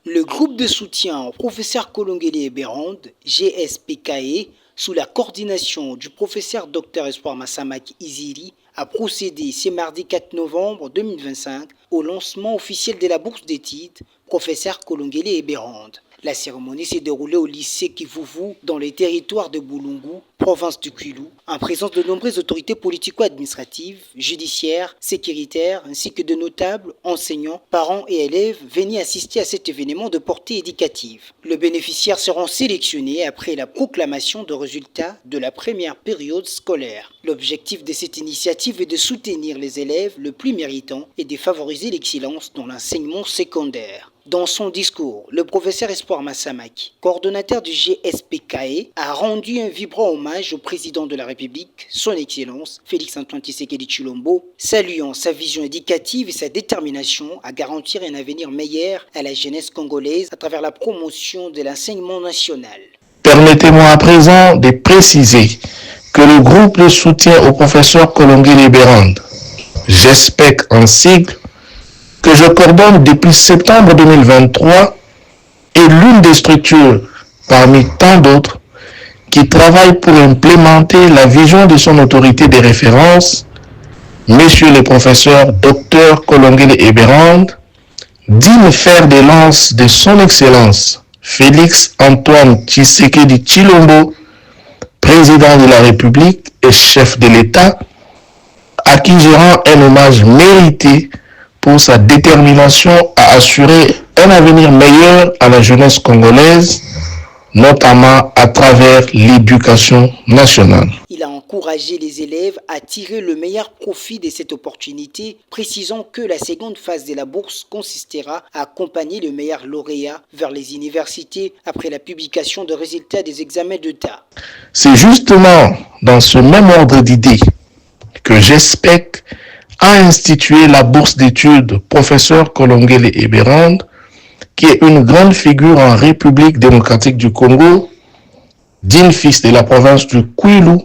Le groupe de soutien au professeur Kolongele Eberhond, GSPKE, sous la coordination du professeur Dr Espoir Massamaki Iziri, a procédé ce mardi 4 novembre 2025 au lancement officiel de la bourse d'études professeur Kolongele Eberhond. La cérémonie s'est déroulée au lycée Kivuvu dans les territoires de Boulungu, province du Kwilu, en présence de nombreuses autorités politico-administratives, judiciaires, sécuritaires, ainsi que de notables, enseignants, parents et élèves venus assister à cet événement de portée éducative. Les bénéficiaires seront sélectionnés après la proclamation de résultats de la première période scolaire. L'objectif de cette initiative est de soutenir les élèves les plus méritants et de favoriser l'excellence dans l'enseignement secondaire. Dans son discours, le professeur Espoir Massamaki, coordonnateur du GSPKE, a rendu un vibrant hommage au président de la République, son Excellence Félix-Antoine Tshisekedi Tshilombo, saluant sa vision éducative et sa détermination à garantir un avenir meilleur à la jeunesse congolaise à travers la promotion de l'enseignement national. Permettez-moi à présent de préciser que le groupe de soutien au professeur Kolongele Eberhond, GSPEC en sigle, que je coordonne depuis septembre 2023, est l'une des structures, parmi tant d'autres, qui travaille pour implémenter la vision de son autorité de référence, Monsieur le professeur Dr Kolongele Eberhond, digne fer de lance de son Excellence Félix-Antoine Tshisekedi Tshilombo, président de la République et chef de l'État, à qui je rends un hommage mérité pour sa détermination à assurer un avenir meilleur à la jeunesse congolaise, notamment à travers l'éducation nationale. Il a encouragé les élèves à tirer le meilleur profit de cette opportunité, précisant que la seconde phase de la bourse consistera à accompagner le meilleur lauréat vers les universités après la publication des résultats des examens d'État. C'est justement dans ce même ordre d'idées que GSPEC a institué la bourse d'études professeur Kolongele Eberhond, qui est une grande figure en République démocratique du Congo, digne fils de la province du Kwilu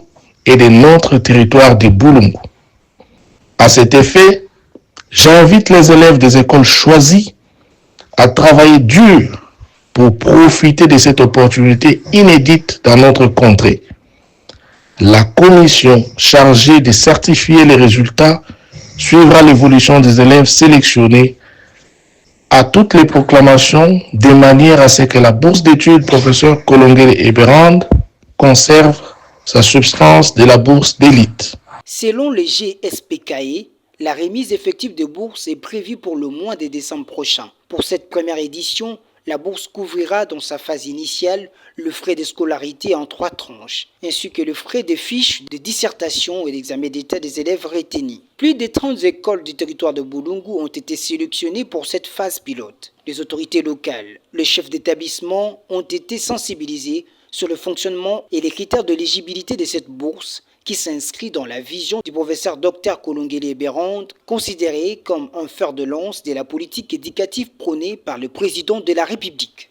et de notre territoire de Boulungu. À cet effet, j'invite les élèves des écoles choisies à travailler dur pour profiter de cette opportunité inédite dans notre contrée. La commission chargée de certifier les résultats suivra l'évolution des élèves sélectionnés à toutes les proclamations de manière à ce que la bourse d'études professeur Kolongele Eberhond conserve sa substance de la bourse d'élite. Selon le GSPKE, la remise effective de bourse est prévue pour le mois de décembre prochain. Pour cette première édition, la bourse couvrira dans sa phase initiale le frais de scolarité en 3 tranches, ainsi que le frais de fiches de dissertation et d'examen d'état des élèves retenus. Plus de 30 écoles du territoire de Boulungu ont été sélectionnées pour cette phase pilote. Les autorités locales, les chefs d'établissement ont été sensibilisés sur le fonctionnement et les critères de l'éligibilité de cette bourse qui s'inscrit dans la vision du professeur Dr Kolongele Eberhond, considéré comme un fer de lance de la politique éducative prônée par le président de la République.